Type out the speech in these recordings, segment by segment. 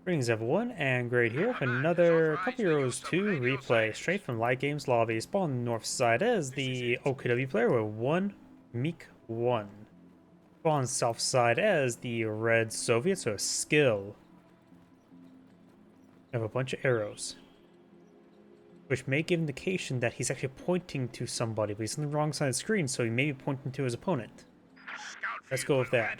Greetings everyone, and Great here with another couple Heroes 2 replay straight from Light Games Lobby. Spawn on the north side as the OKW player with one Meek 1. Spawn on the south side as the Red Soviets with skill. Have a bunch of arrows, which may give indication that he's actually pointing to somebody, but he's on the wrong side of the screen, so he may be pointing to his opponent. Let's go with that.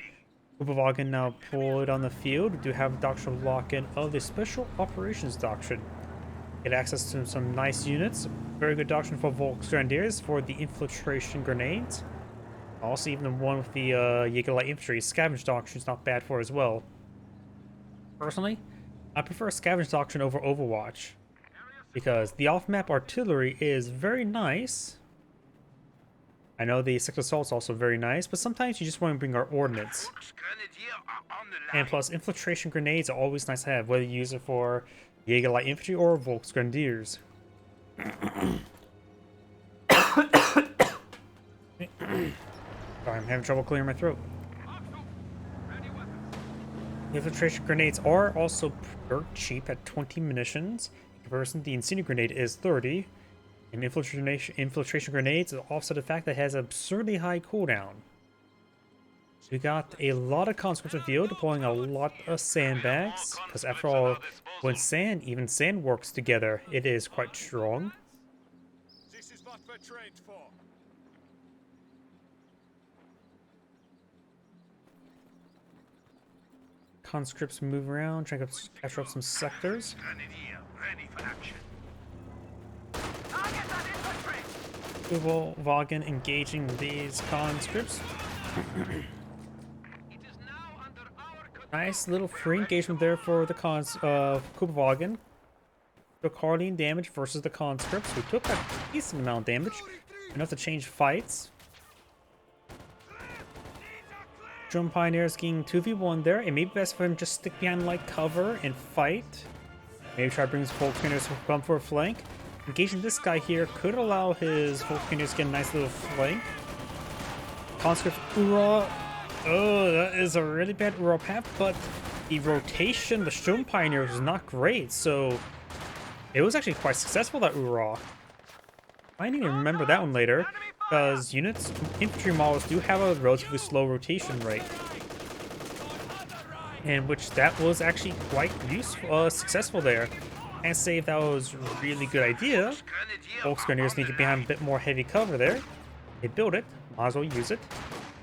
Upavagan now pulled on the field. We do have a doctrinal lock-in of the Special Operations Doctrine. Get access to some nice units. Very good doctrine for Volksgrenadiers for the infiltration grenades. Also, even the one with the Jaeger Light Infantry. Scavenge Doctrine is not bad for as well. Personally, I prefer Scavenge Doctrine over Overwatch, because the off-map artillery is very nice. I know the sector assault is also very nice, but sometimes you just want to bring our ordnance. And plus, infiltration grenades are always nice to have, whether you use it for Jaeger Light Infantry or Volksgrenadiers. Sorry, I'm having trouble clearing my throat. Infiltration grenades are also dirt cheap at 20 munitions. In comparison, the incendiary grenade is 30. And infiltration grenades offset the fact that it has absurdly high cooldown. So we got a lot of conscripts in the field, deploying a lot of sandbags, because after all, when even sand works together, it is quite strong. This is what we're trained for. Conscripts move around, trying to capture up some sectors. Ready for action. Vagan engaging these conscripts. Nice little free engagement there for the Vagan. Took hardly damage versus the conscripts, who took a decent amount of damage, enough to change fights. Drum Pioneers getting 2v1 there. It may be best for him just stick behind light cover and fight. Maybe try to bring his Volksgrenadiers to come for a flank. Engaging this guy here could allow his Volksgrenadiers to get a nice little flank. Conscript Ura. Oh, that is a really bad Ura path, but the rotation, the Sturm Pioneers was not great, so it was actually quite successful, that Ura. I need to remember that one later, because units, infantry models do have a relatively slow rotation rate. And which that was actually quite useful, successful there. Can't say if that was a really good idea. Volksgrenadiers need to be behind a bit more heavy cover there. They built it, might as well use it.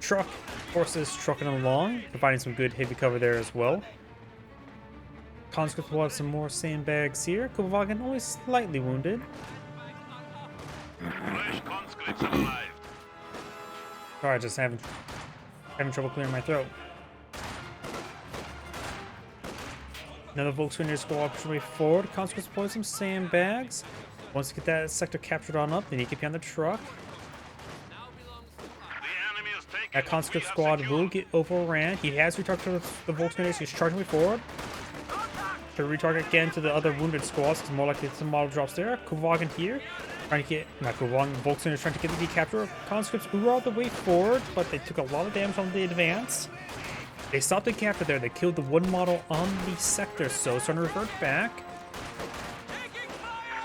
Truck forces trucking along, providing some good heavy cover there as well. Conscripts will have some more sandbags here. Kupavagan only slightly wounded. Sorry, just having trouble clearing my throat. Another Volksgrenadier squad pushing way forward. Conscripts deploy some sandbags. Once you get that sector captured on up, then you get behind the truck. That conscript squad will get overran. He has retargeted the Volksgrenadiers. He's charging way forward. To retarget again to the other wounded squads, because more likely some model drops there. Kupavagan here. Trying to get, not Kupavagan, Volksgrenadiers trying to get the decapture. Conscripts all the way forward, but they took a lot of damage on the advance. They stopped the capture there. They killed the one model on the sector, so it's going to revert back.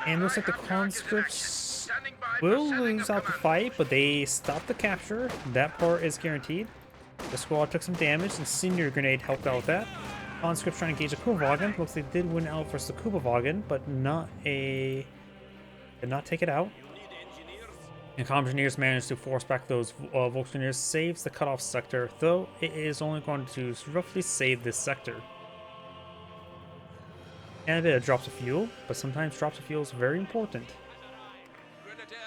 And looks like the conscripts will lose out the fight, but they stopped the capture. That part is guaranteed. The squad took some damage, and Senior Grenade helped out with that. Conscripts trying to engage the Kupavagan. Looks like they did win out versus the Kupavagan, but did not take it out. And Engineers managed to force back those Volksgrenadiers, saves the cutoff sector, though it is only going to roughly save this sector. And a bit of drops of fuel, but sometimes drops of fuel is very important.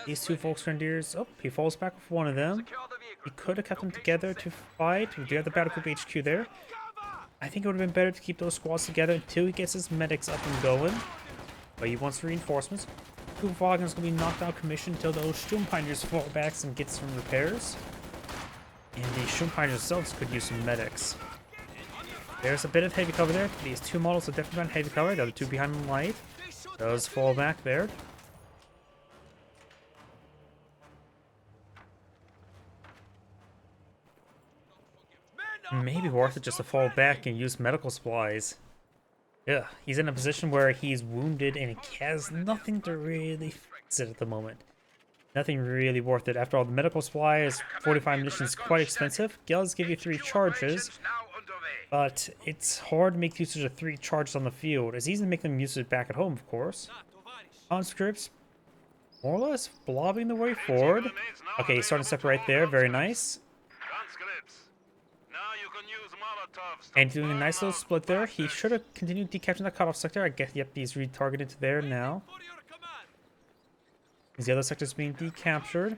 These two Volksgrenadiers, oh, he falls back with one of them. He could have kept them together to fight. We do have the Battle Group HQ there. I think it would have been better to keep those squads together until he gets his medics up and going. But he wants reinforcements. Kupavagan is going to be knocked out of commission until those Sturm Pioneers fall back and get some repairs. And the Sturm Pioneers themselves could use some medics. There's a bit of heavy cover there. These two models are definitely on heavy cover. The other two behind the light. Does fall back there. Maybe worth it just to fall back and use medical supplies. Yeah, he's in a position where he's wounded and he has nothing to really fix it at the moment. Nothing really worth it. After all, the medical supplies, 45 munitions is quite expensive. Does give you 3 charges, but it's hard to make usage of 3 charges on the field. It's easy to make them use it back at home, of course. Conscripts, more or less blobbing the way forward. Okay, starting to separate there. Very nice. And doing a nice little split there. He should have continued decapturing that cutoff sector. I guess, yep, he's retargeted to there now. As the other sector's being decaptured.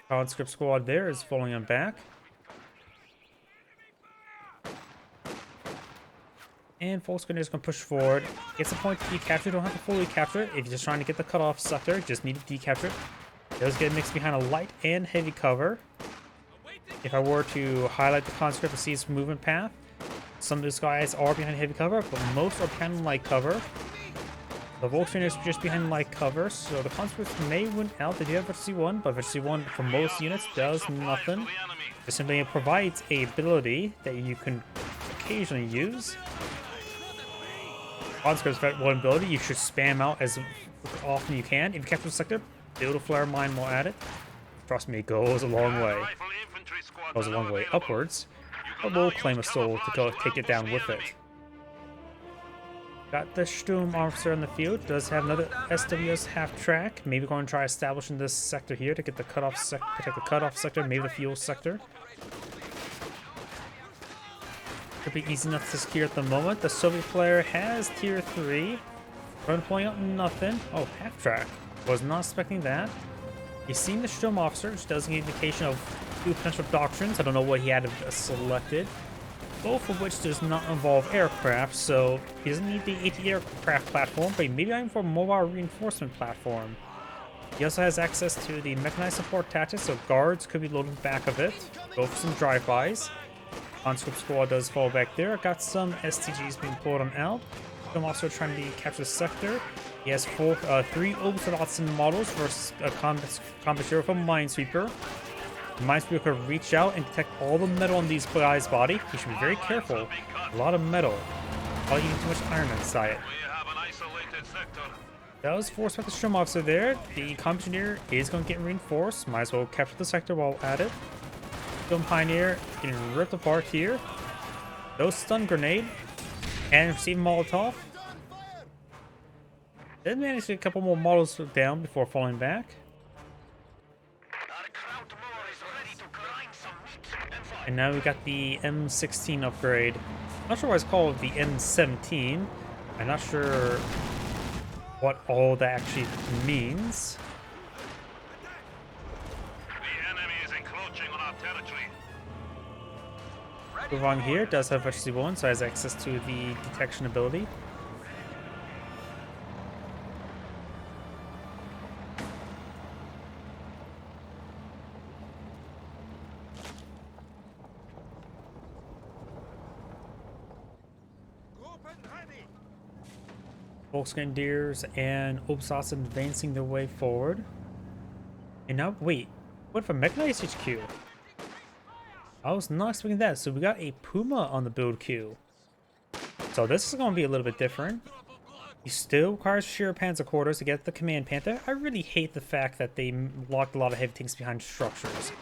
Conscript squad there is falling on back. And Volkswagen is going to push forward. Gets the point to decapture. You don't have to fully capture it. If you're just trying to get the cutoff sector, you just need to decapture it. It does get mixed behind a light and heavy cover. If I were to highlight the conscript to see its movement path, some of these guys are behind heavy cover, but most are behind light cover. The Volkswagen is just behind light cover, so the conscripts may win out. They do have Vertice 1, but Vertice 1 for most units does nothing. It simply provides a ability that you can occasionally use. Conscript's one ability you should spam out as often as you can. If you capture the sector, build a flare mine while at it. Trust me, it goes a long way. Goes a long way upwards. But we'll claim a soul to go take it down with it. Got the Sturm officer in the field. Does have another SWS half track. Maybe going to try establishing this sector here to get the cutoff protect the cutoff sector, maybe the fuel sector. Could be easy enough to secure at the moment. The Soviet player has tier 3. Run pulling out nothing. Oh, half track. Was not expecting that. He's seen the Sturm officer, which does give indication of 2 potential doctrines. I don't know what he had selected. Both of which does not involve aircraft, so he doesn't need the anti-aircraft platform, but maybe even for a mobile reinforcement platform. He also has access to the mechanized support tactics, so guards could be loaded in the back of it. Go for some drive-bys. Conscript squad does fall back there. Got some STGs being pulled on out. I'm also trying to capture the sector. He has 3 Oberstdotson models versus a combat hero from Minesweeper. The Minesweeper could reach out and detect all the metal on these guys' body. He should be very careful. A lot of metal. Probably eating too much iron inside it. That was forced by the Sturm officer there. The combat engineer is going to get reinforced. Might as well capture the sector while at it. Sturm Pioneer getting ripped apart here. No stun grenade. And receive Molotov. Then manage to get a couple more models down before falling back. And now we got the M16 upgrade. Not sure why it's called the M17. I'm not sure what all that actually means. The enemy is encroaching on our territory. Guvang here does have Vertice 1, so has access to the detection ability. Volksgrenadiers and Oberstdotson advancing their way forward. And now, wait, what for mechanized HQ? I was not expecting that. So we got a Puma on the build queue. So this is going to be a little bit different. He still requires sheer panzer quarters to get the command panther. I really hate the fact that they locked a lot of heavy tanks behind structures.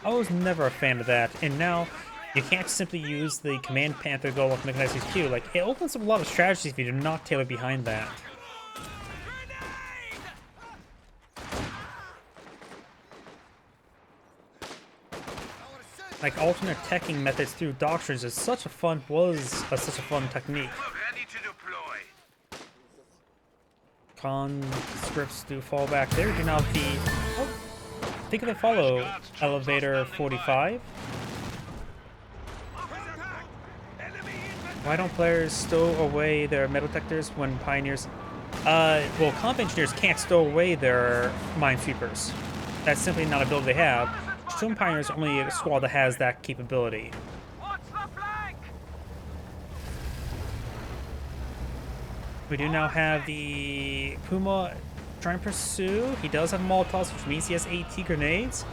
I was never a fan of that. And now you can't simply use the command panther to go with mechanized HQ. Like, it opens up a lot of strategies if you do not tailor behind that. Like, alternate teching methods through doctrines is such a fun technique. Ready to deploy. Conscripts do fall back there. Do now the think of the follow elevator 45. Why don't players stow away their metal detectors when pioneers? Well, combat engineers can't stow away their minesweepers. That's simply not an ability they have. Sturm Pioneers are only a squad that has that capability. We do now have the Puma trying to pursue. He does have Molotovs, which means he has AT grenades.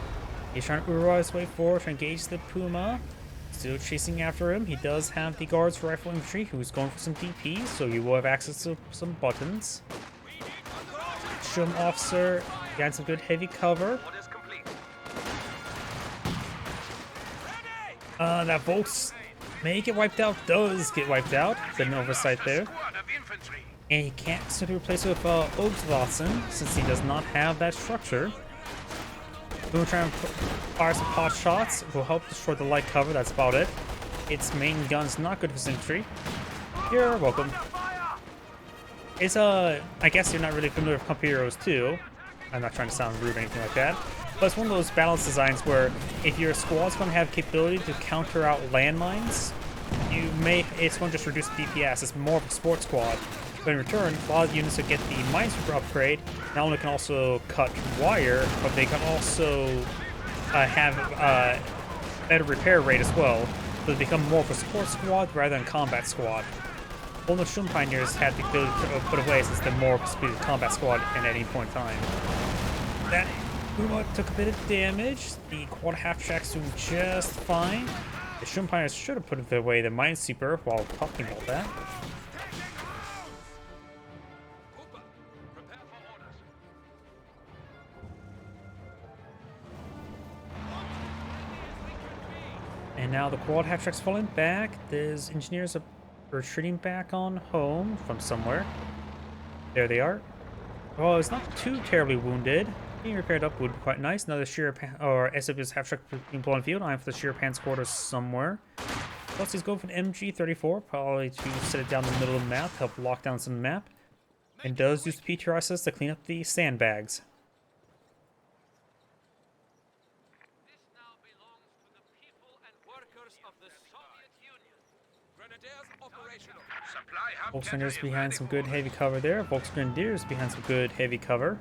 He's trying to Ura his way forward to engage the Puma. Still chasing after him. He does have the guards for rifle infantry who's going for some DP, so you will have access to some buttons. Shum officer got some good heavy cover. That Volks may get wiped out, does get wiped out. Bit an oversight there. And he can't simply replace it with Ogbsvatson since he does not have that structure. We'll try and fire some pot shots. Will help destroy the light cover. That's about it. Its main gun's not good for his infantry. You're welcome. It's I guess you're not really familiar with Company Heroes 2. I'm not trying to sound rude or anything like that. But it's one of those balance designs where if your squad's going to have capability to counter out landmines, it's going to just reduce the DPS. It's more of a sports squad. But in return, a lot of units that get the Minesweeper upgrade not only can also cut wire, but they can also have better repair rate as well. So they become more of a support squad rather than combat squad. Only Shun Pioneers had the ability to put away since they're more of a speed combat squad at any point in time. That Puma took a bit of damage. The quad half-track's doing just fine. The Shun Pioneers should have put away the Minesweeper while talking about that. And now the quad half-track's falling back. There's engineers retreating back on home from somewhere. There they are. Well, it's not too terribly wounded. Being repaired up would be quite nice. Another SW's half-track being blown field. I'm for the Shirapan's quarters somewhere. Plus he's going for an MG34, probably to set it down the middle of the map, help lock down some map. And does use the PTRSs to clean up the sandbags. Volksgrenadiers behind some good heavy cover there. Volksgrenadiers behind some good heavy cover.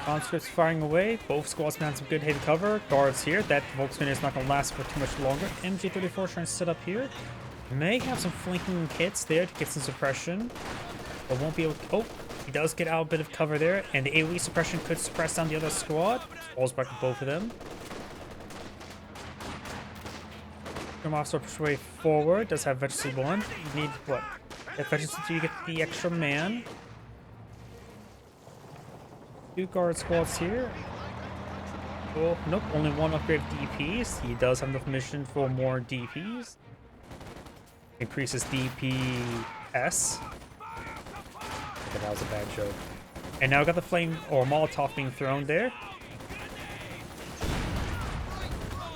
Conscripts firing away. Both squads behind some good heavy cover. Guards here. That Volksgrenadier is not going to last for too much longer. MG34 trying to set up here. May have some flanking hits there to get some suppression. But won't be able to... Oh, he does get out a bit of cover there. And the AoE suppression could suppress down the other squad. Falls back to both of them. Officer push way forward. Does have Veterancy 1. You need what? That Veterancy 2, you get the extra man. 2 guard squads here. Oh, nope, only 1 upgraded DPs. He does have enough mission for more DPs. Increases DPS. Okay, that was a bad joke. And now we got the flame or Molotov being thrown there.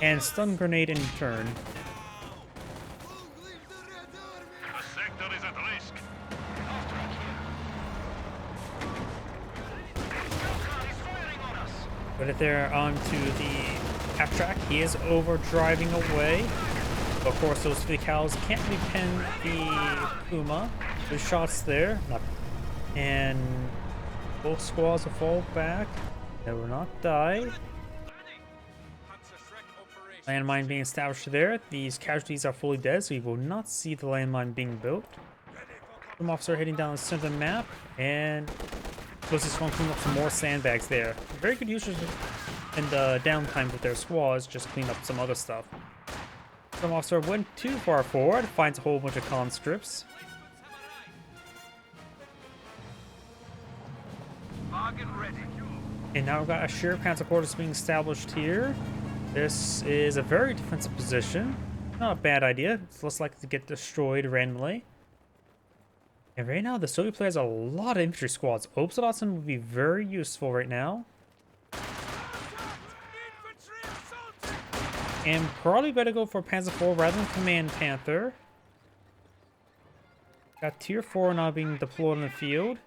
And stun grenade in turn. Put it there onto the half track. He is overdriving away. Of course, those 3 cows can't really pin the Puma. There's shots there. And both squads will fall back. They will not die. Landmine being established there. These casualties are fully dead, so you will not see the landmine being built. Some officer heading down the center of the map. And Plus he's going to clean up some more sandbags there. Very good users in the downtime with their squads, just clean up some other stuff. Some officer went too far forward, finds a whole bunch of conscripts. And now we've got a sheer panzer quarters being established here. This is a very defensive position. Not a bad idea. It's less likely to get destroyed randomly. And right now, the Soviet player has a lot of infantry squads. Obsolotson would be very useful right now. And probably better go for Panzer IV rather than Command Panther. Got Tier 4 now being deployed in the field.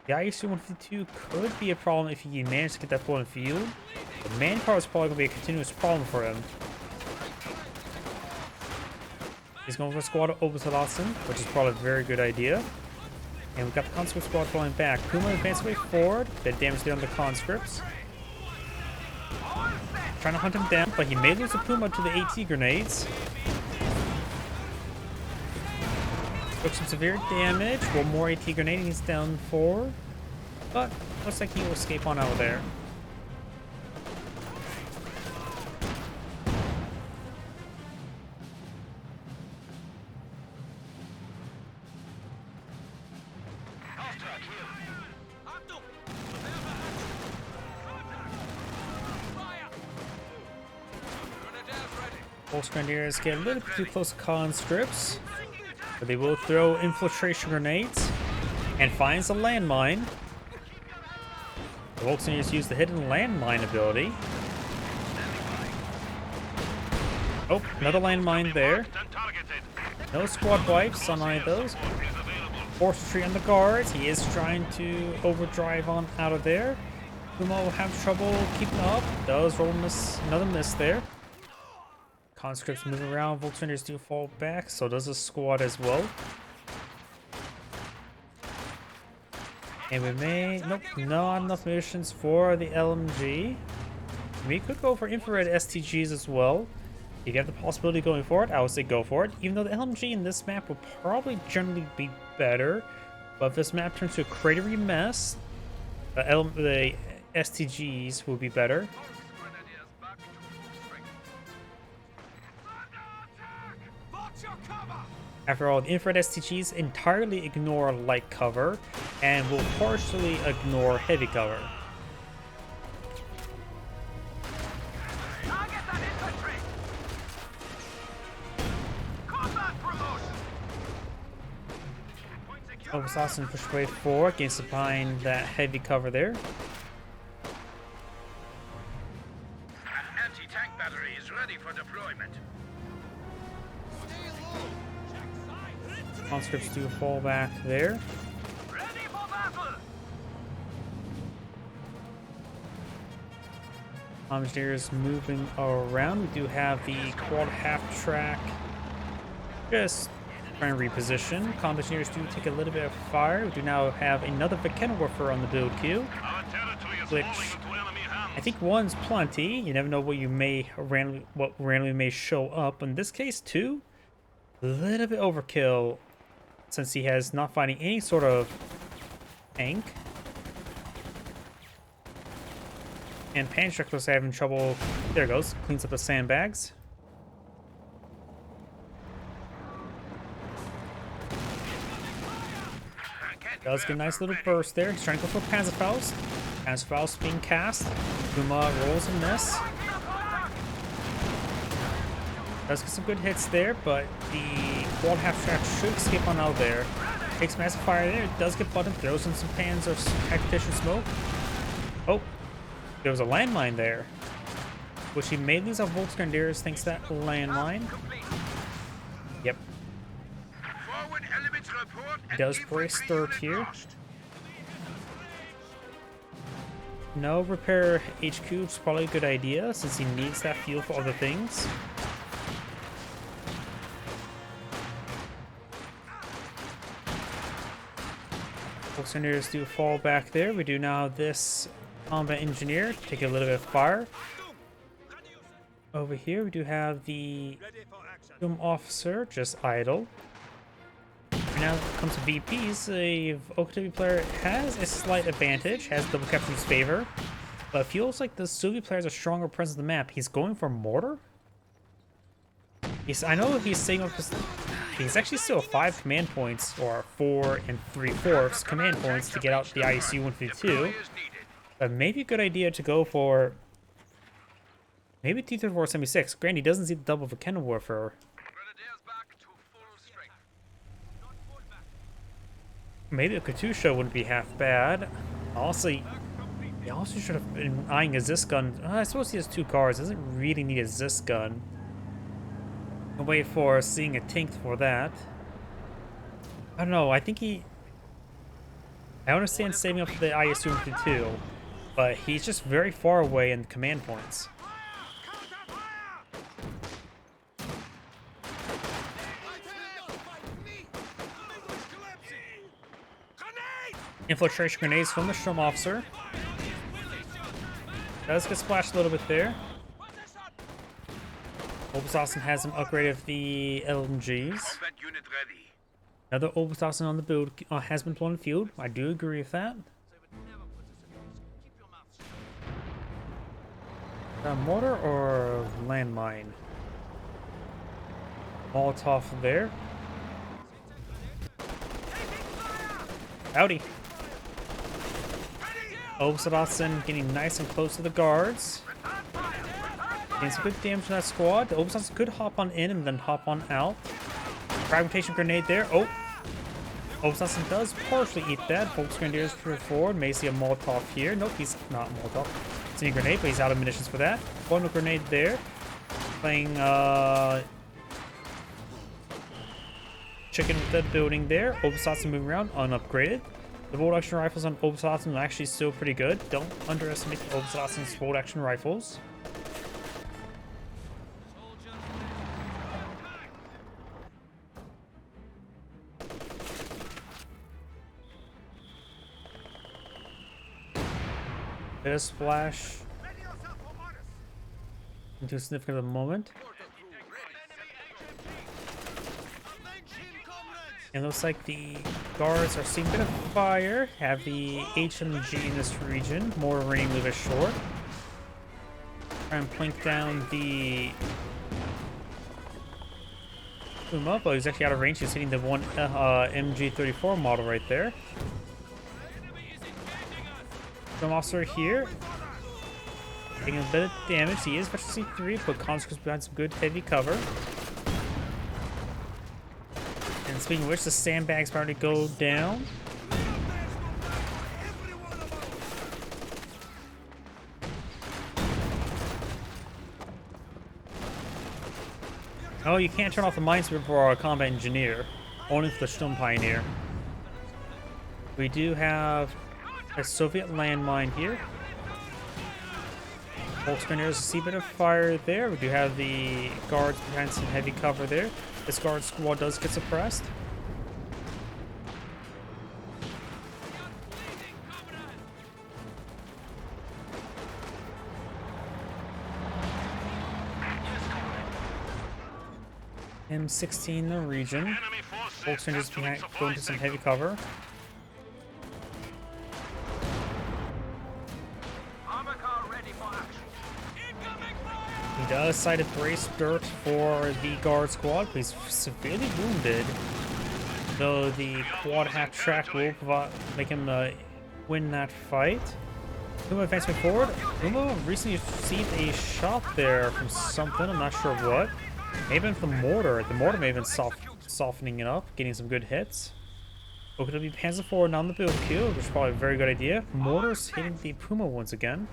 The IEC-152 could be a problem if he managed to get that deployed in the field. The manpower is probably going to be a continuous problem for him. He's going for a squad of Obsolotson, which is probably a very good idea. And we've got the conscript squad falling back. Puma advances way forward. That damage there on the conscripts. Trying to hunt him down, but he may lose the Puma to the AT grenades. Took some severe damage. One more AT grenade, he's down 4. But looks like he will escape on out of there. Both Grenadiers get a little bit too close to conscripts, but they will throw infiltration grenades and finds a landmine. The Volkswagens use the hidden landmine ability. Oh, another landmine there. No squad wipes on any of those. Forestry on the guards. He is trying to overdrive on out of there. Kuma will have trouble keeping up. Does roll another miss there. Conscripts move around. Volkswagens do fall back. So does the squad as well. And we may... Nope, not enough munitions for the LMG. We could go for infrared STGs as well. You get the possibility going for it, I would say go for it. Even though the LMG in this map will probably generally be better. But if this map turns to a cratery mess, the STGs will be better. After all, the infrared STGs entirely ignore light cover and will partially ignore heavy cover. Oversaucen push away forward, gain supplying that heavy cover there. An anti-tank battery is ready for deployment. Conscripts do fall back there. Ready for battle! Engineers moving around. We do have the quad half track just trying to reposition. Engineers do take a little bit of fire. We do now have another Mechanorwarfer on the build queue, which I think one's plenty. You never know what randomly may show up. In this case, two, a little bit overkill since he has not finding any sort of tank. And Pancheck was having trouble. There it goes. Cleans up the sandbags. Does get a nice little burst there. He's trying to go for Panzerfaust. Panzerfaust being cast. Kuma rolls a miss. Does get some good hits there, but the quad half track should escape on out there. Takes massive fire there. It does get button. Throws in some pans of tactician smoke. Oh, there was a landmine there, which he may lose on Volksgrenadiers. Thinks that landmine. Yep. He does brace third here. No repair HQ is probably a good idea since he needs that fuel for other things. Volksgrenadiers do fall back there. We do now this combat engineer take a little bit of fire. Over here we do have the Doom officer just idle. And now when it comes to VPs, the OKW player has a slight advantage, has double capture in his favor, but it feels like the Suvi player has a stronger presence on the map. He's going for mortar. I know he's saying he's actually still 5 command points, or 4 3/4 command points to get out the ISU 152. But maybe a good idea to go for maybe T-3476. Granted, he doesn't see the double Mechanorwarfer. Maybe a Katusha wouldn't be half bad. Also, he also should have been eyeing a Zis gun. I suppose he has 2 cars. Doesn't really need a Zis gun. I'll wait for seeing a tank for that. I don't know. I think I understand saving up for the ISU 152, but he's just very far away in command points. Infiltration grenades from the Sturm officer. Does get splashed a little bit there. Oberstausen has him upgraded with the LMGs. Another Oberstausen on the build has been blown in the field. I do agree with that. Mortar or landmine? Molotov there. Howdy. Obsadotson getting nice and close to the guards. Getting some good damage to that squad. The Obsadotson could hop on in and then hop on out. Fragmentation grenade there. Oh. Obsadotson does partially eat that. Volks Grenadiers forward. May see a Molotov here. Nope, he's not Molotov. It's a grenade, but he's out of munitions for that. One grenade there. Playing chicken with the building there. Obsadotson moving around, unupgraded. The bolt action rifles on Obsadotson are actually still pretty good. Don't underestimate the Obsadotson's bolt action rifles. Bit of splash into significant at the moment. And looks like the guards are seeing a bit of fire. Have the HMG in this region. More raining a little bit short. Try and plink down the Puma, but he's actually out of range. He's hitting the one MG34 model right there. Some officer here. Taking a bit of damage. He is special C3, but Conscript's behind some good heavy cover. And speaking of which, the sandbags about to go down. Oh, you can't turn off the minesweeper for our combat engineer. Only for the Sturm Pioneer. We do have a Soviet landmine here. Volks Grenadiers see a bit of fire there. We do have the guards behind some heavy cover there. This guard squad does get suppressed. M16 in the region. Volks Grenadiers behind, going to some heavy cover. He does sight a brace dirt for the guard squad, but he's severely wounded. Though the quad half track will make him win that fight. Puma advancing forward. Puma recently received a shot there from something, I'm not sure what. Maybe from the mortar. The mortar may have been softening it up, getting some good hits. OKW Panzer forward on the build queue, which is probably a very good idea. Mortar's hitting the Puma once again.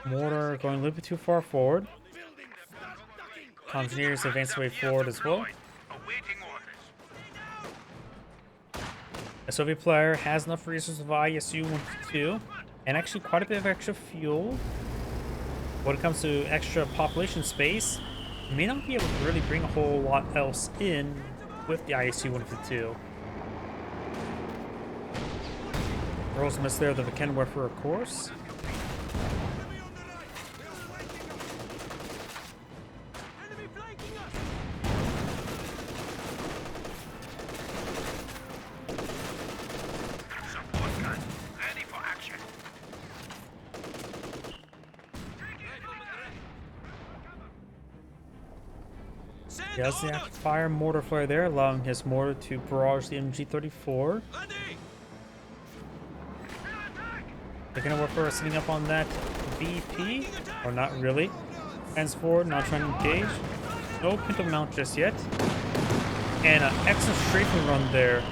Mortar going a little bit too far forward. Engineers advance way forward as well. A Soviet player has enough resources of ISU 152 and actually quite a bit of extra fuel. When it comes to extra population space, you may not be able to really bring a whole lot else in with the ISU 152. Rolls miss there, the Kenwerfer, of course. He has the active fire mortar flare there, allowing his mortar to barrage the MG34. They're gonna work for sitting up on that VP, or not really. Hands forward, not trying to engage. No pinto mount just yet. And an excellent strafing run there.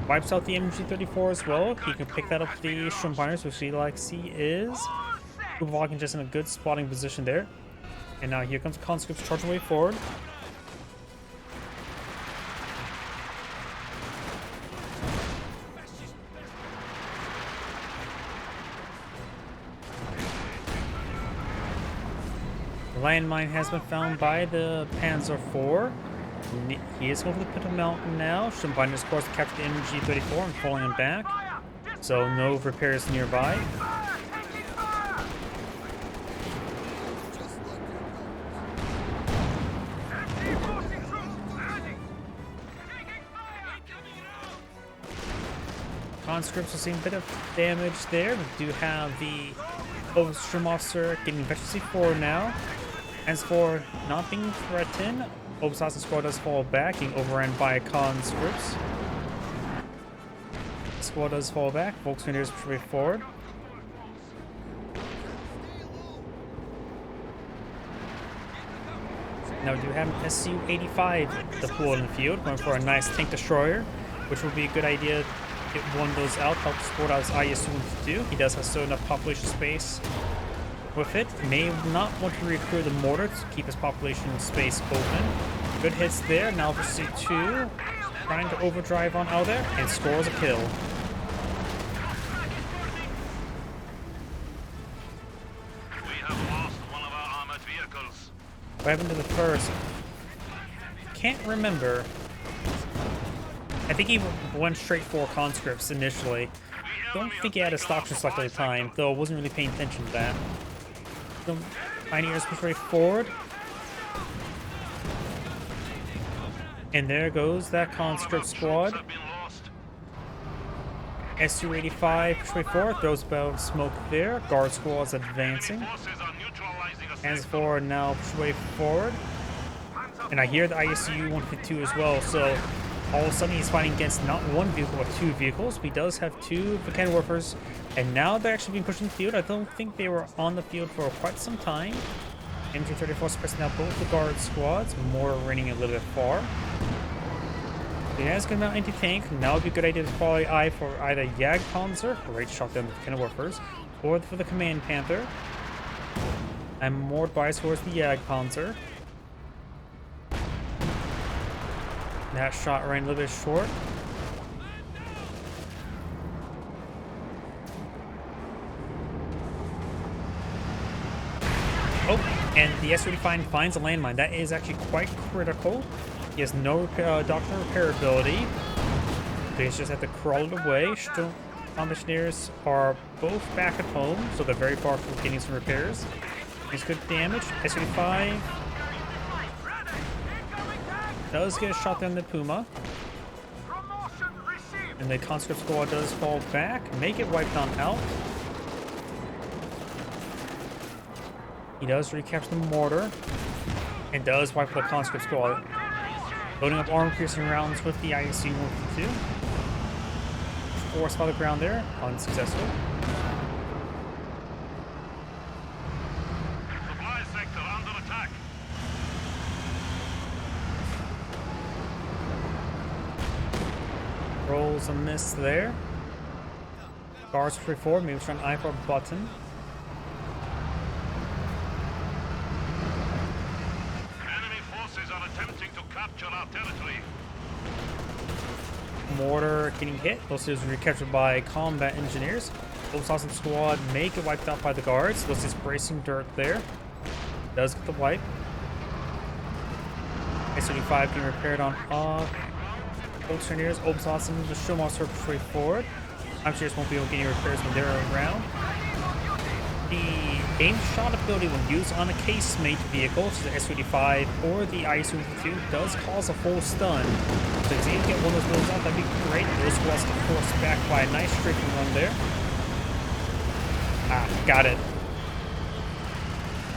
Wipes out the MG34 as well. He can pick that up with the Sturm Pioneers, which he likes he is. Ubavagin just in a good spotting position there. And now here comes Conscripts charging way forward. The landmine has been found by the Panzer IV. He is going to the Pinto Mountain now. Sturm Pioneers, of course, to capture the MG34 and pulling him back. So no repairs nearby. conscripts are seeing a bit of damage there. We do have the Overstream officer getting veterancy 4 now. As for not being threatened, Obsassin squad does fall back, being overrun by conscripts. Squad does fall back. Volkswageners push forward. Now we do have an SU-85 deployed in the field, going for a nice tank destroyer, which will be a good idea to get one of those out, help support out his ISU-152. He does have still enough population space with it. May not want to recruit the mortar to keep his population space open. Good hits there. Now pursuit 2, trying to overdrive on out there, and scores a kill. What happened to the first? Can't remember. I think he went straight for conscripts initially. Don't think he had a stock select at the time, though I wasn't really paying attention to that. So, Pioneers push right forward. And there goes that conscript squad. SU-85 push right forward, throws about smoke there. Guard squad's advancing. As for now, push way forward. And I hear the ISU-152 as well, so all of a sudden he's fighting against not one vehicle, but 2 vehicles. He does have 2 cannon warfers, and now they're actually being pushed in the field. I don't think they were on the field for quite some time. MG-34 suppressing now both the guard squads, more running a little bit far. He has good amount of anti-tank. Now would be a good idea to follow the eye for either Jagdpanzer, great shotgun with cannon warfers, or for the Command Panther. I'm more biased towards the Jagdpanzer. That shot ran a little bit short. Oh, and the S-35 finds a landmine. That is actually quite critical. He has no doctrine repair ability. They just have to crawl it away. Still, Commissioners are both back at home, so they're very far from getting some repairs. He's good damage. S-35 does get a shot down the Puma. And the conscript squad does fall back. Make it wiped on out. He does recapture the mortar. And does wipe the conscript squad. Loading up armor-piercing rounds with the ISU-152. Force by the ground there. Unsuccessful. Supply sector under attack. Rolls a miss there. Guards free forward, maybe try an eye for a button. Enemy forces are attempting to capture our territory. Mortar getting hit. Those is recaptured by combat engineers. Awesome squad may get wiped out by the guards. Those is bracing dirt there. Does get the wipe. S-35 being repaired on off. Engineers, Awesome, the show monster straight forward. I'm sure won't be able to get any repairs when they're around. The aim shot ability when used on a casemate vehicle, such as the S-35 or the ISU-152, does cause a full stun. So if you can get one of those builds out, that'd be great. Those squads get forced back by a nice strafing run there. Ah, got it.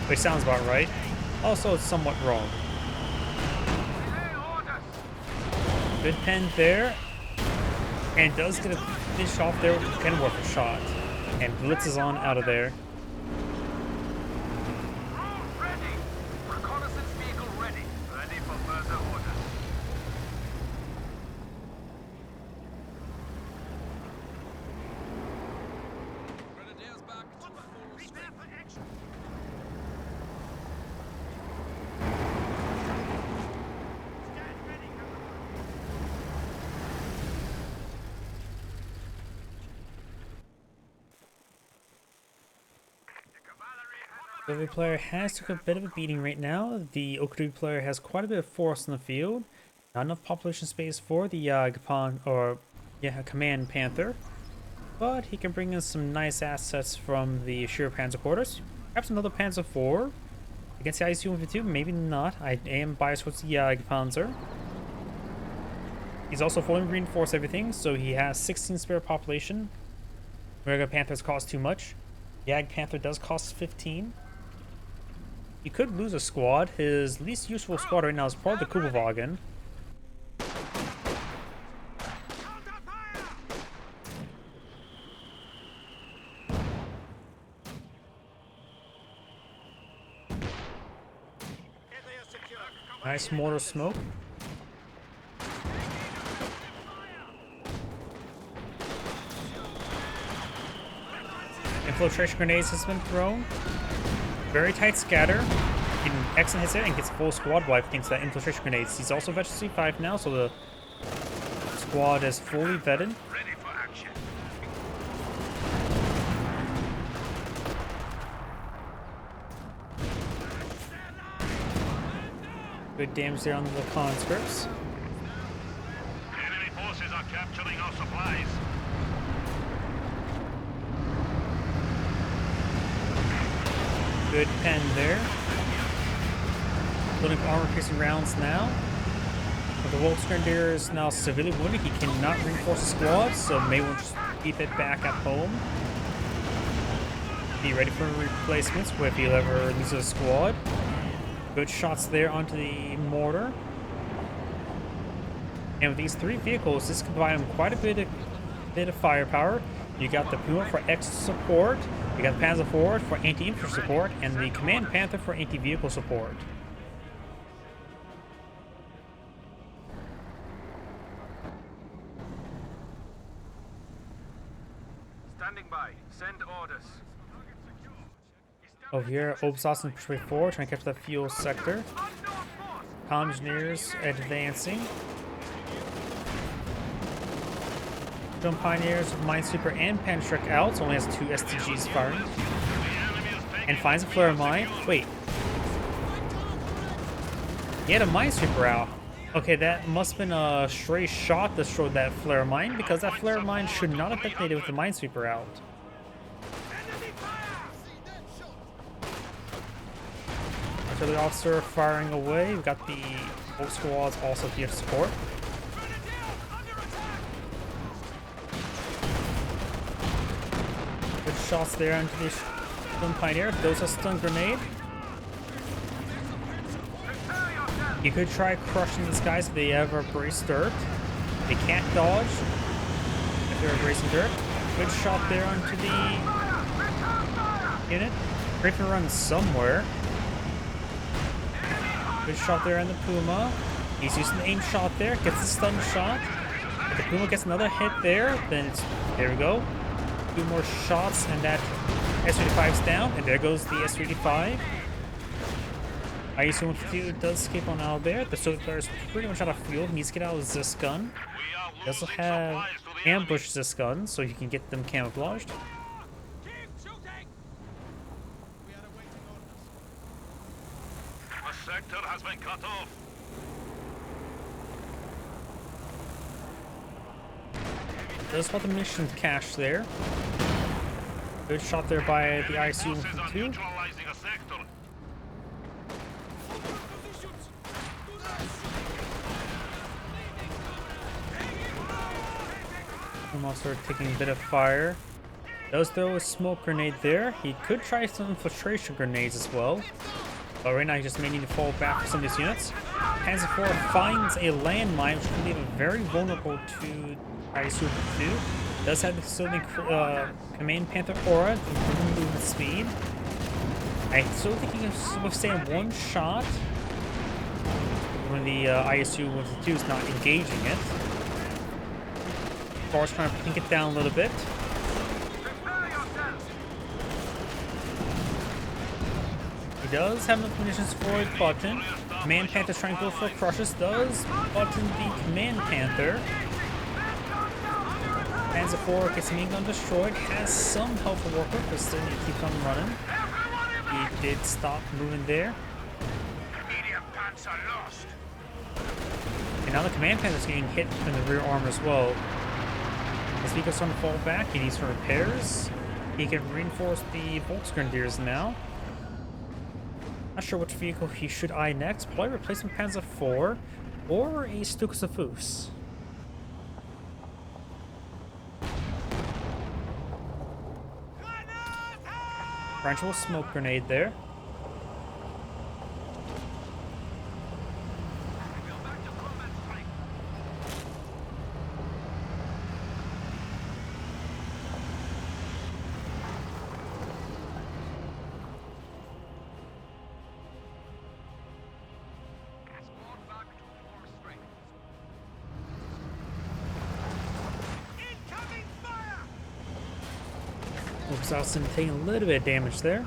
Which sounds about right. Also, it's somewhat wrong. Good pen there. And does get a finish off there with a cannon warfare shot. And Blitz is on out of there. Ready. Reconnaissance vehicle ready. Ready for further orders. Grenadiers back to full speed. Prepare for action. Stand ready. The player has took a bit of a beating right now. The OKW player has quite a bit of force in the field. Not enough population space for the Command Panther. But he can bring in some nice assets from the Sure Panzer quarters. Perhaps another Panzer IV. Against the ISU-152, maybe not. I am biased towards the Panzer. He's also fully reinforced everything, so he has 16 spare population. Regular Panthers cost too much. Jag Panther does cost 15. He could lose a squad. His least useful squad right now is probably the Kubelwagen. Nice mortar smoke. Infiltration grenades has been thrown. Very tight scatter. He excellent hits it and gets full squad wipe thanks to that infiltration grenades. He's also vetted C5 now, so the squad is fully vetted. Ready for action. Good damage there on the conscripts. Enemy forces are capturing our supplies. Good pen there. Loading armor-piercing rounds now. But the Volksgrenadier is now severely wounded. He cannot reinforce the squad, so may want to keep it back at home. Be ready for replacements if he ever loses a squad. Good shots there onto the mortar. And with these 3 vehicles, this can provide him quite a bit of firepower. You got the Puma for extra support, you got the Panzer IV for anti-infantry support, and the Command Panther for anti-vehicle support. Standing by. Send orders. Over here, Obsas and Patrol 4 trying to catch that fuel sector. Comm Engineers advancing. Jump Pioneers, Minesweeper, and Panstrike out, so only has 2 STGs firing. And finds a flare mine. Wait. He had a Minesweeper out. Okay, that must have been a stray shot that destroyed that flare mine, because that flare mine should not have detonated with the Minesweeper out. Artillery officer firing away. We've got the boat squads also here to support. Good shots there onto the Stun Pioneer. Those are stun grenade. You could try crushing these guys if they ever brace dirt. They can't dodge if they're bracing dirt. Good shot there onto the unit. Griffin runs somewhere. Good shot there on the Puma. He's using the aim shot there. Gets the stun shot. If the Puma gets another hit there, then it's... There we go. 2 more shots and that S-35's down. And there goes the S-35. IS-152 does escape on out there. The Solar is pretty much out of fuel. He needs to get out of this gun. He also have ambush this gun, so you can get them camouflaged. A sector has been cut off. Does spot the mission cache there. Good shot there by the ISU-152. Neutralizing a sector. I'm also taking a bit of fire. Does throw a smoke grenade there. He could try some infiltration grenades as well. But right now he just may need to fall back for some of these units. Panzer IV finds a landmine, which can leave him very vulnerable to ISU-2. Does have the facility Command Panther aura to improve movement speed. I still think he can withstand 1 shot when the ISU-152 is not engaging it. Force trying to pink it down a little bit. He does have enough munitions for a button. Command Panther's trying to go for crushes. Does button the Command Panther. Panzer IV gets main gun destroyed. Has some help to work with, but still need to keep on running. He did stop moving there. Medium pants are lost. And now the Command Panther's getting hit in the rear arm as well. As he goes on to fall back, he needs some repairs. He can reinforce the Volksgrenadiers now. Not sure which vehicle he should eye next. Probably replacement Panzer IV or a Stukas of Foos. Branchable smoke grenade there. Oops, Austin taking a little bit of damage there.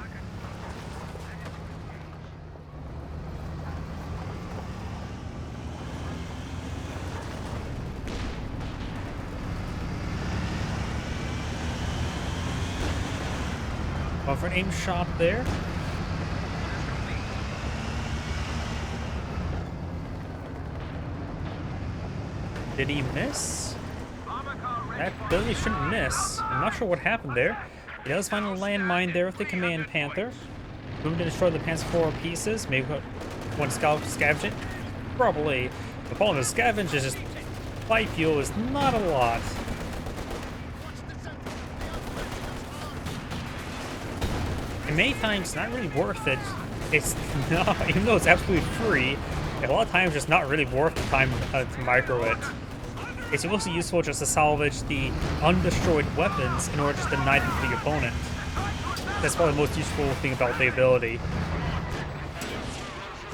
Well, for an aim shot there. Did he miss? That clearly shouldn't miss. I'm not sure what happened there. He does find a landmine there with the Command Panther. Boom to destroy the Panzer 4 pieces. Maybe want to scavenge it? Probably. The problem is scavenge is just flight fuel is not a lot. And many times it's not really worth it. It's not, even though it's absolutely free, a lot of times it's not really worth the time to micro it. It's mostly useful just to salvage the undestroyed weapons in order just to deny them to the opponent. That's probably the most useful thing about the ability.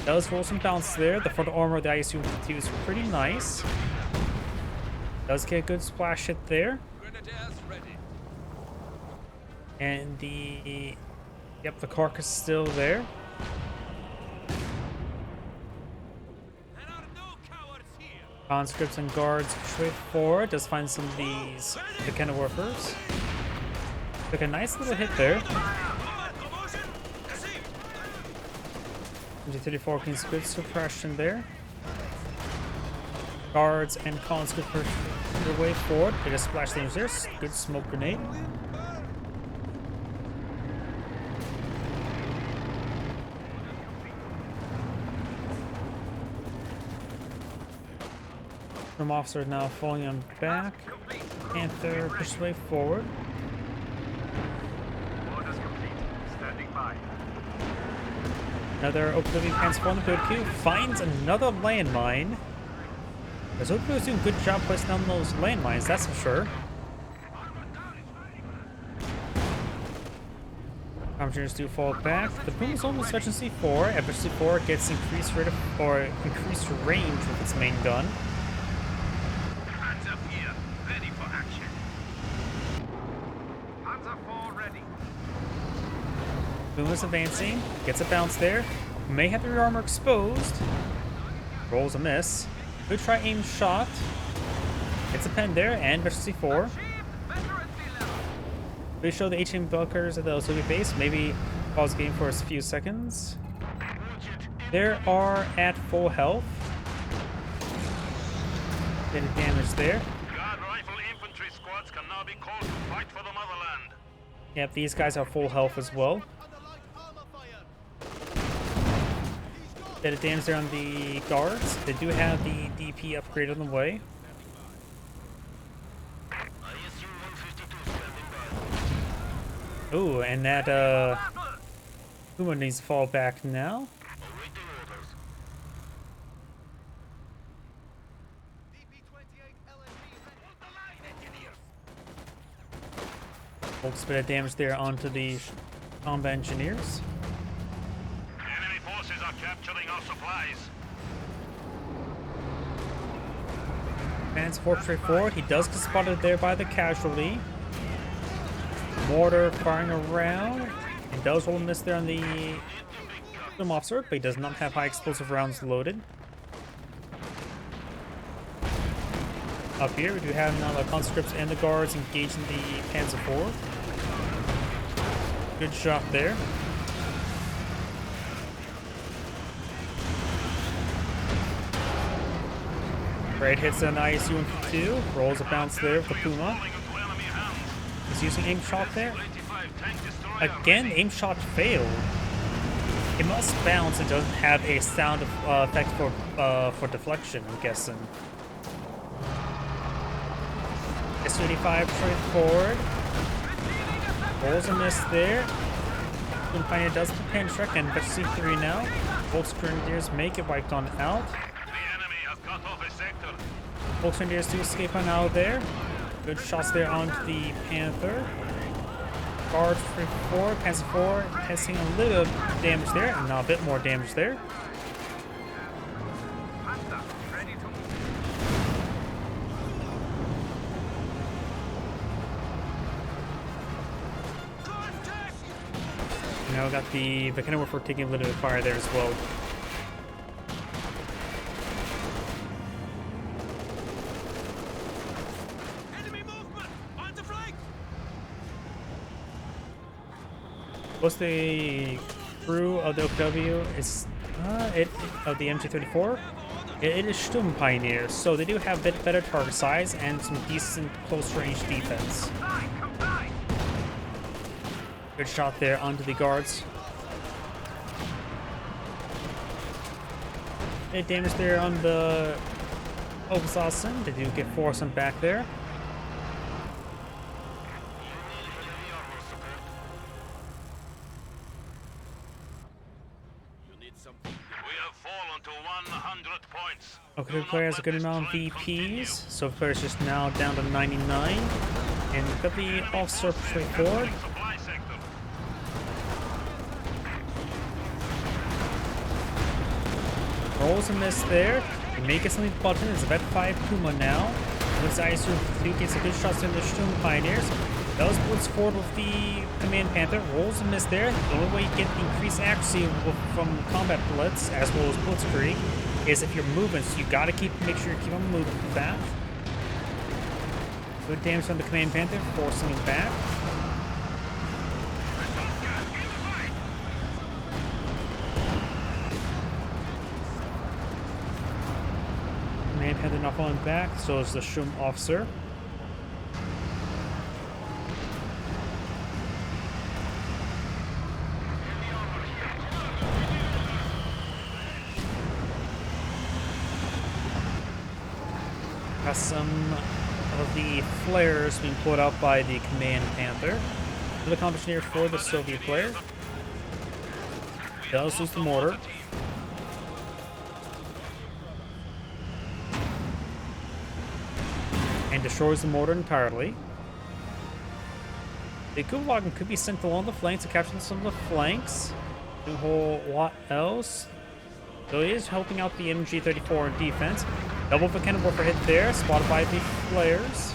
Does roll some bounce there. The front armor of the ISU-52 is pretty nice. Does get a good splash hit there. And the... Yep, the carcass is still there. Conscripts and guards straight forward. Does find some of these Dakena workers. Took a nice little hit there. 34 conscript suppression there. Guards and conscripts push their way forward. They just splash damage there. Good smoke grenade. From officer now falling on back. Panther push way forward. Orders complete. Standing by. Another OKW Panzer on the good queue. Finds another landmine. Because OKW is doing a good job placing down those landmines, that's for sure. Engineers do fall back. The boom is almost Veteran C4. Veteran C4 gets increased rate of, or increased range with its main gun. Panzer 4 ready for action. Panzer 4 ready. Boom is advancing. Gets a bounce there. May have the rear armor exposed. Rolls a miss. Good try aim shot. Gets a pen there and Veteran C4. We show the HM bunkers at the Soviet base. Maybe pause the game for a few seconds. They are at full health. Bit of damage there. Guard rifle infantry squads can now be called to fight for the motherland. Yep, these guys are full health as well. Bit of damage there on the guards. They do have the DP upgrade on the way. Ooh, and that Puma needs to fall back now. Folks, bit of damage there onto the combat engineers. Enemy forces are capturing our supplies. And it's 4 straight forward. He does get spotted there by the casualty. Mortar firing around. It does roll a miss there on the officer, but he does not have high explosive rounds loaded. Up here, we do have now the conscripts and the guards engaging the Panzer IV. Good shot there. Great hits on ISU-2. Rolls a bounce there with the Puma. He's using aim shot there. Again, aim shot failed. It must bounce. It doesn't have a sound effect for deflection, I'm guessing. S-25 straight forward. Rolls a miss there. Sturm Pioneer does the pin track and but C3 now. Both Grenadiers make it wiped on out. The enemy has cut off a sector. Both Grenadiers do escape on out there. Good shots there onto the Panther. Guard 4, Panzer 4, testing a little damage there, and now a bit more damage there. Panther, ready to move. Now we got the Kenilworth taking a little bit of fire there as well. Enemy movement on the flank. What's the crew of the OKW? It's of the MG34. It is Sturm Pioneers, so they do have a bit better target size and some decent close range defense. Combine. Good shot there onto the guards. Bit damage there on the Obersassen. They do get forced back there. We have fallen to 100 points. Okay, the player has a good amount of VPs, so the player's just now down to 99. And we've got the officer pushing forward. Supply sector. Rolls a miss there. They make it something button. It's about 5 Puma now. Looks like ISU gets a good shots in the Sturm Pioneers. Does blitz forward with the Command Panther. Rolls a miss there. The only way you get the increased accuracy from combat blitz as well as blitzkrieg is if you're moving. So you gotta make sure you keep on moving with that. Good damage on the Command Panther, forcing him back. Command Panther not falling back, so is the Sturm officer. Got some of the flares being put out by the Command Panther. The accomplishment here for the Soviet player. Does lose the mortar. And destroys the mortar entirely. The Gulag could be sent along the flanks to capture some of the flanks. Do a whole lot else. So he is helping out the MG34 in defense. Double Vickenborfer hit there, spotted by the flares.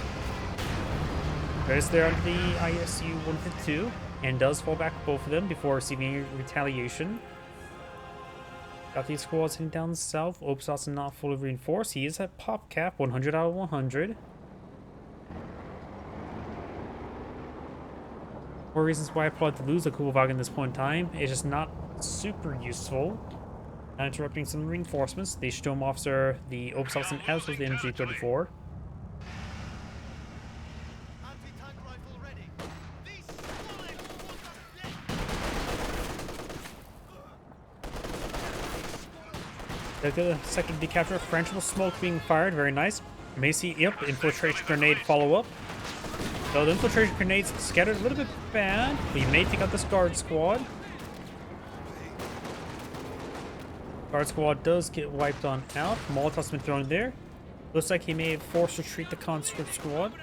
There's there on the ISU 152, and does fall back both of them before receiving retaliation. Got these squads heading down south. Obersassen not fully reinforced. He is at pop cap, 100 out of 100. More reasons why I probably to lose the Kubelwagen at this point in time. It's just not super useful. Not interrupting some reinforcements. The Sturm officer, the Obersassen, as well as the MG34. The second decapture, French smoke being fired, very nice. Macy, yep, infiltration grenade follow up. So the infiltration grenades scattered a little bit bad, but you may take out this guard squad. Guard squad does get wiped on out. Molotov's been thrown there. Looks like he may have forced retreat the conscript squad.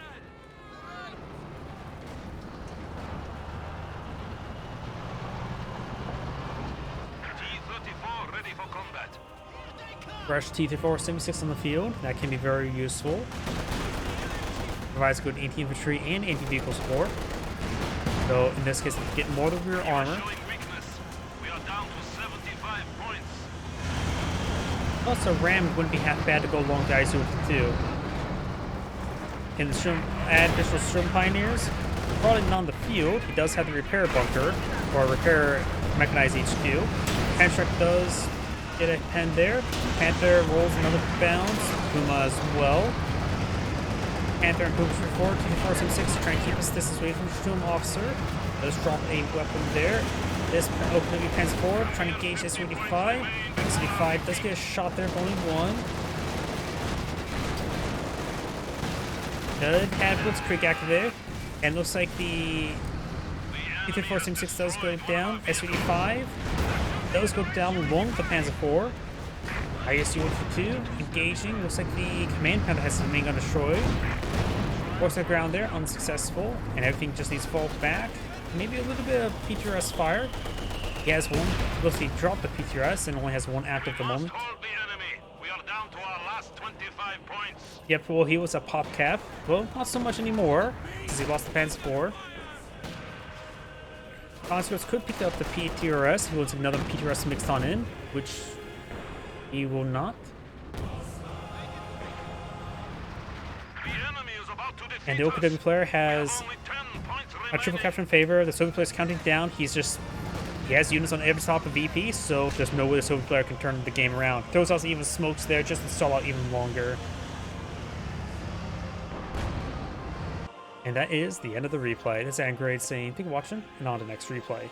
T-34 ready for combat. Fresh T-34 76 on the field. That can be very useful. Provides good anti-infantry and anti-vehicle support. So in this case, get more of the rear armor. Showing weakness. We are down to 75 points. Also, Ram wouldn't be half bad to go along the ISU 52. Can the Sturm add additional Sturm Pioneers? Probably not on the field. He does have the repair bunker, or repair mechanized HQ. Pantrek does get a pen there. Panther rolls another bounce. Puma as well. Panther and Puma 4, T-476 trying to keep his distance away from the Sturm officer. Does drop a weapon there. This OKW Panzer 4 trying to gauge S-85. S-85 does get a shot there, only one. Good, had Blitzkrieg activated. And looks like the P-3476 does go down. SVD-5 does go down with one with the Panzer IV. ISU for 2, engaging. Looks like the command pounder has his main gun destroyed. Force on the ground there, unsuccessful. And everything just needs to fall back. Maybe a little bit of PTRS fire. He has one. Looks like he dropped the PTRS and only has one active at the moment. We are down to our last 25 points. Yep, well, he was a pop cap. Well, not so much anymore, since he lost the Panzer IV. Conscripts could pick up the PTRS. He wants another PTRS mixed on in, which he will not. And the OKW player has a triple capture in favor. The Soviet player is counting down. He has units on every top of VP, so there's no way the Soviet player can turn the game around. Throws out even smokes there just to stall out even longer. And that is the end of the replay. This is Angrade saying, thank you for watching, and on to the next replay.